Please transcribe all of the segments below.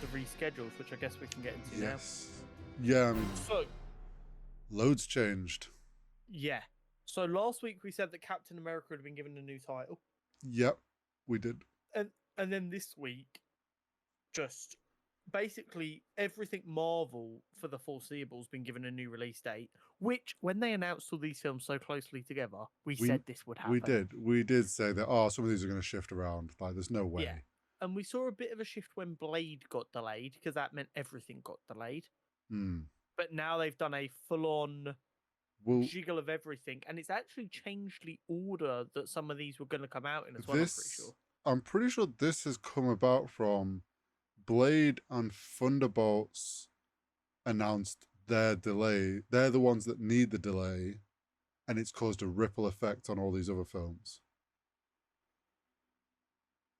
reschedules, which I guess we can get into Yes. Yeah, I mean, now. So, loads changed. yeah. So last week we said that Captain America had been given a new title. Yep, we did. And then this week, just basically everything Marvel for the foreseeable has been given a new release date, which when they announced all these films so closely together, we said this would happen. We did say that, some of these are going to shift around. Like, there's no way. Yeah. And we saw a bit of a shift when Blade got delayed, because that meant everything got delayed. But now they've done a full-on jiggle of everything, and it's actually changed the order that some of these were going to come out in as well, I'm pretty sure. I'm pretty sure this has come about from Blade and Thunderbolts announced their delay. They're the ones that need the delay, and it's caused a ripple effect on all these other films.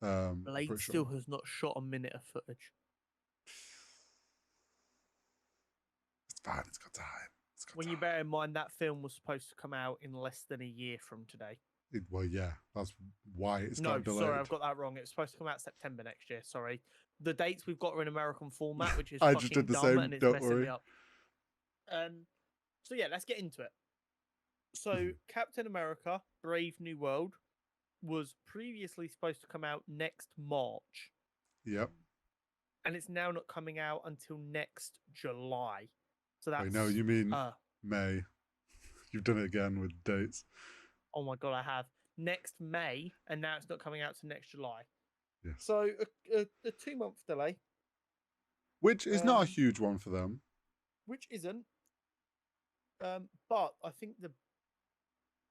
Blade still has not shot a minute of footage. It's fine, it's got time. When you bear in mind that film was supposed to come out in less than a year from today. Well, yeah, that's why it's got delayed. No, sorry, I've got that wrong. It's supposed to come out September next year. Sorry, the dates we've got are in American format, which is I fucking just did the dumb, same. and it's Don't messing worry. me up. So yeah, let's get into it. So Captain America: Brave New World was previously supposed to come out next March. Yep. And it's now not coming out until next July. So that's... Wait, no, you mean May. You've done it again with dates. Oh my god, I have. Next May, and now it's not coming out till next July. Yes. So a 2-month delay. Which is not a huge one for them. Which isn't. But I think the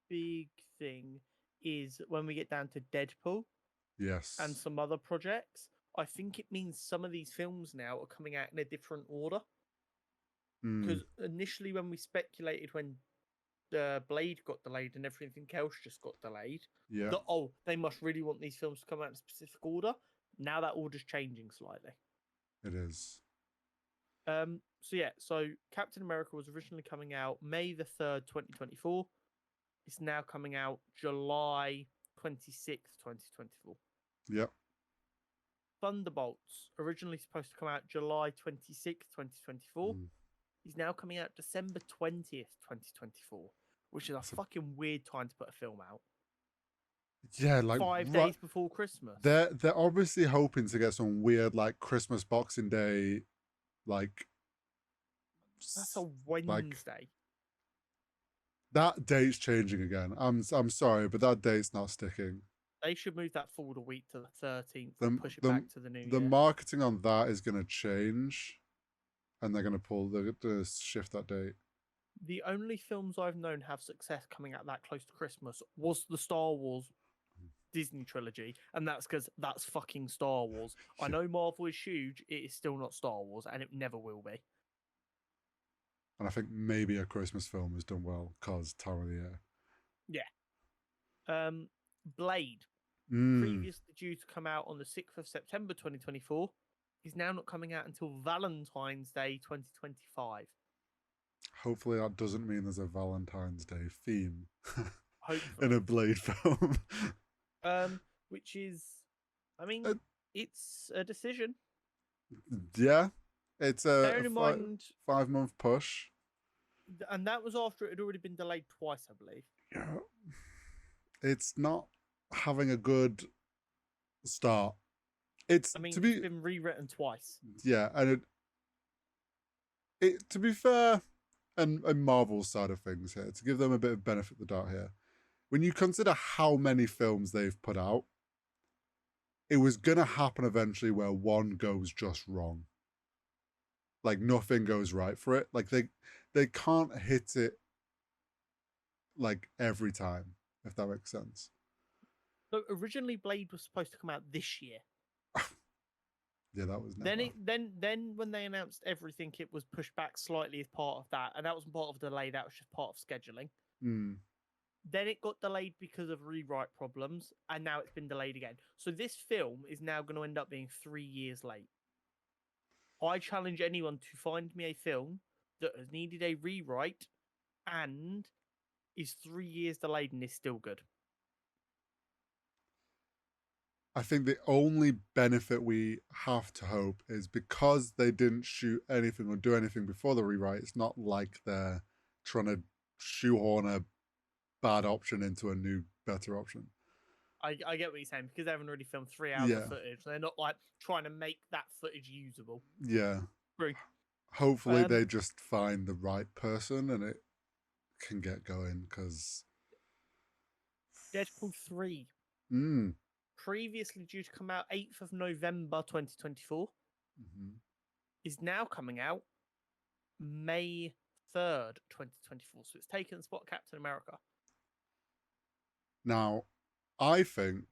big thing is when we get down to Deadpool. Yes. And some other projects, I think it means some of these films now are coming out in a different order. Because initially when we speculated when Blade got delayed and everything else just got delayed, that, they must really want these films to come out in a specific order. Now that order's changing slightly. It is. So Captain America was originally coming out May the 3rd, 2024. It's now coming out July 26th, 2024. Yep. Thunderbolts, originally supposed to come out July 26th, 2024. Is now coming out December 20th, 2024, which is a fucking weird time to put a film out. Yeah, like 5 days before Christmas. They're obviously hoping to get some weird, like, Christmas Boxing Day, like... That's a Wednesday. That date's changing again. I'm sorry, but that date's not sticking. They should move that forward a week to the 13th and push it back to the new year. The marketing on that is going to change, and they're going to shift that date. The only films I've known have success coming out that close to Christmas was the Star Wars Disney trilogy, and that's because that's fucking Star Wars. I know Marvel is huge, it is still not Star Wars, and it never will be. And I think maybe a Christmas film has done well because time of the year. Yeah. Blade, previously due to come out on the 6th of September 2024, is now not coming out until Valentine's Day 2025. Hopefully that doesn't mean there's a Valentine's Day theme in a Blade film. Which is, I mean, it's a decision. Yeah. It's a 5-month push. And that was after it had already been delayed twice, I believe. Yeah. It's not having a good start. It's been rewritten twice. Yeah, and it to be fair, and Marvel's side of things here, to give them a bit of benefit of the doubt here, when you consider how many films they've put out, it was gonna happen eventually where one goes just wrong. Like nothing goes right for it. Like they can't hit it like every time, if that makes sense. So originally Blade was supposed to come out this year. Yeah, that was never. Then when they announced everything, it was pushed back slightly as part of that, and that wasn't part of delay, that was just part of scheduling. Then it got delayed because of rewrite problems, and now it's been delayed again. So this film is now going to end up being 3 years late. I challenge anyone to find me a film that has needed a rewrite and is 3 years delayed and is still good. I think the only benefit we have to hope is because they didn't shoot anything or do anything before the rewrite, it's not like they're trying to shoehorn a bad option into a new, better option. I get what you're saying, because they haven't really filmed 3 hours Yeah. of footage. They're not like trying to make that footage usable. Yeah. True. Hopefully they just find the right person and it can get going, because Deadpool 3. Previously due to come out 8th of November 2024, is now coming out May 3rd, 2024. So it's taken the spot of Captain America. Now, I think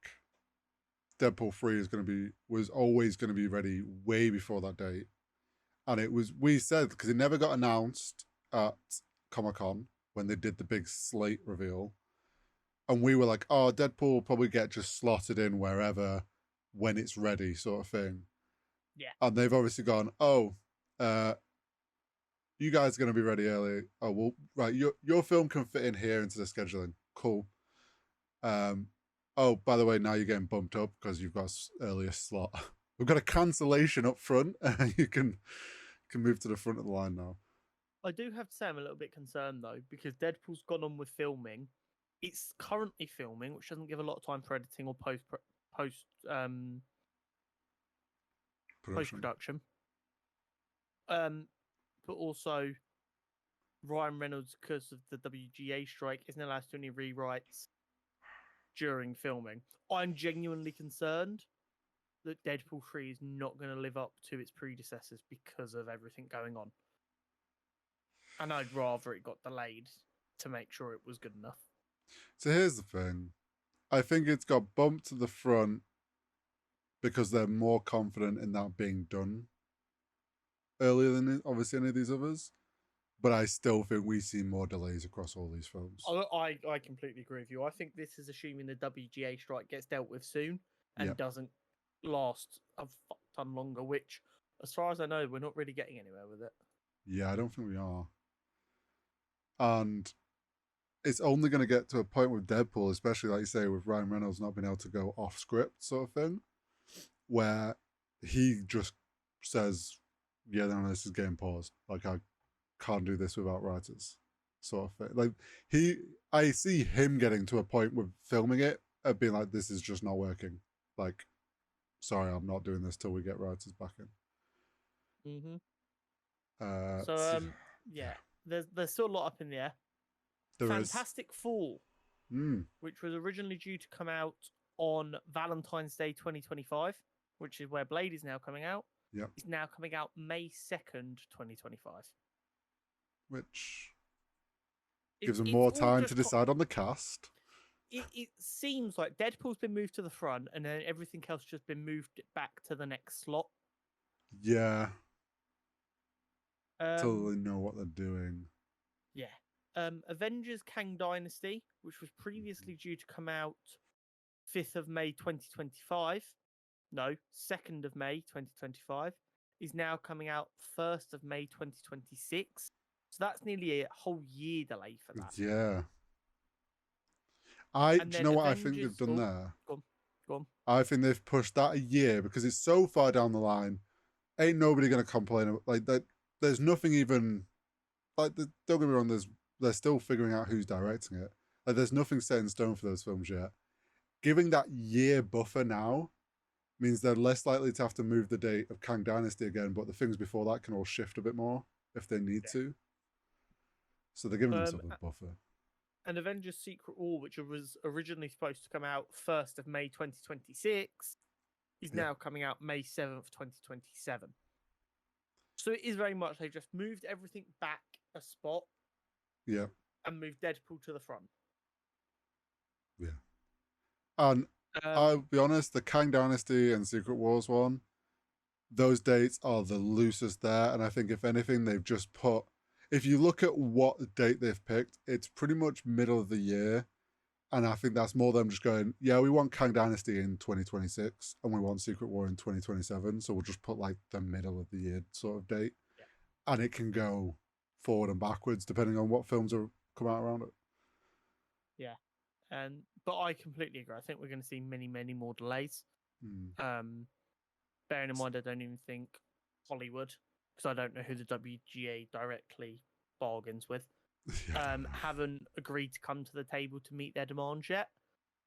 Deadpool 3 was always going to be ready way before that date. And we said, because it never got announced at Comic-Con when they did the big slate reveal. And we were like, oh, Deadpool will probably get just slotted in wherever when it's ready, sort of thing. Yeah. And they've obviously gone, you guys are going to be ready early. Oh, well, right, your film can fit in here into the scheduling. Cool. Oh, by the way, now you're getting bumped up because you've got earlier slot. We've got a cancellation up front, and you can move to the front of the line now. I do have to say I'm a little bit concerned, though, because Deadpool's gone on with filming. It's currently filming, which doesn't give a lot of time for editing or post-production. But also, Ryan Reynolds, because of the WGA strike, isn't allowed to do any rewrites during filming. I'm genuinely concerned that Deadpool 3 is not going to live up to its predecessors because of everything going on. And I'd rather it got delayed to make sure it was good enough. So here's the thing. I think it's got bumped to the front because they're more confident in that being done earlier than obviously any of these others. But I still think we see more delays across all these films. I completely agree with you. I think this is assuming the WGA strike gets dealt with soon and doesn't last a fuck ton longer, which, as far as I know, we're not really getting anywhere with it. Yeah, I don't think we are. And it's only going to get to a point with Deadpool, especially like you say, with Ryan Reynolds not being able to go off script sort of thing, where he just says, yeah, no, this is getting paused. Like, I can't do this without writers sort of thing. Like, I see him getting to a point with filming it and being like, this is just not working. Like, sorry, I'm not doing this till we get writers back in. Yeah, there's still a lot up in the air. Fantastic Four, which was originally due to come out on Valentine's Day 2025, which is where Blade is now coming out. Yep. It's now coming out May 2nd, 2025. Which gives them more time to decide on the cast. It seems like Deadpool's been moved to the front and then everything else just been moved back to the next slot. Yeah. Till they know what they're doing. Yeah. Avengers Kang Dynasty, which was previously due to come out 5th of May 2025. No, 2nd of May 2025. Is now coming out 1st of May 2026. So that's nearly a whole year delay for that. Yeah. Do you know what I think they've done there? Go on. I think they've pushed that a year because it's so far down the line. Ain't nobody going to complain. Like that. There's nothing even like. Don't get me wrong. They're still figuring out who's directing it. Like there's nothing set in stone for those films yet. Giving that year buffer now means they're less likely to have to move the date of Kang Dynasty again, but the things before that can all shift a bit more if they need to. So they're giving themselves a buffer. And Avengers Secret War, which was originally supposed to come out 1st of May 2026, is now coming out May 7th, 2027. So it is very much, they've just moved everything back a spot. Yeah. And moved Deadpool to the front. Yeah. And I'll be honest, the Kang Dynasty and Secret Wars one, those dates are the loosest there. And I think if anything, they've just put, if you look at what date they've picked, it's pretty much middle of the year. And I think that's more them just going, yeah, we want Kang Dynasty in 2026 and we want Secret War in 2027. So we'll just put like the middle of the year sort of date. Yeah. And it can go forward and backwards depending on what films are come out around it. Yeah. But I completely agree. I think we're going to see many, many more delays. Bearing in mind, I don't even think Hollywood, because I don't know who the WGA directly bargains with, haven't agreed to come to the table to meet their demands yet.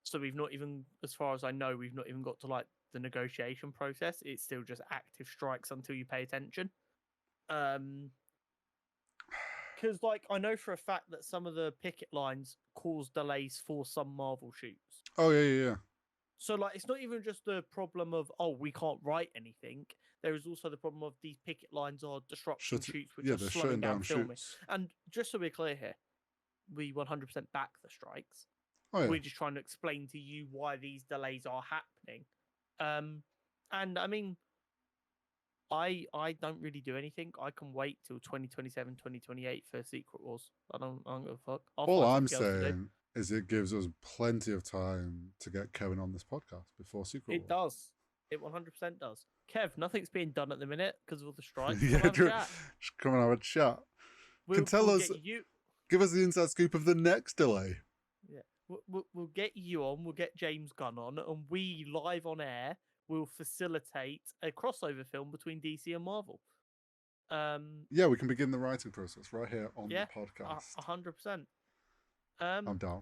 So we've not even, as far as I know, we've not even got to like the negotiation process. It's still just active strikes until you pay attention. Because like I know for a fact that some of the picket lines cause delays for some Marvel shoots. Oh yeah. So like it's not even just the problem of we can't write anything. There is also the problem of these picket lines are disrupting shoots, which are slowing down filming. Shoots. And just so we're clear here, we 100% back the strikes. Oh, yeah. We're just trying to explain to you why these delays are happening. And I mean, I don't really do anything. I can wait till 2027, 2028 for Secret Wars. I don't give a fuck. All I'm saying is it gives us plenty of time to get Kevin on this podcast before Secret Wars. It does. It 100% does. Kev, nothing's being done at the minute because of all the strikes. Yeah, just come and have a chat. Give us the inside scoop of the next delay. Yeah, we'll get you on. We'll get James Gunn on, and we live on air will facilitate a crossover film between DC and Marvel. Yeah, we can begin the writing process right here on the podcast. 100%. I'm down.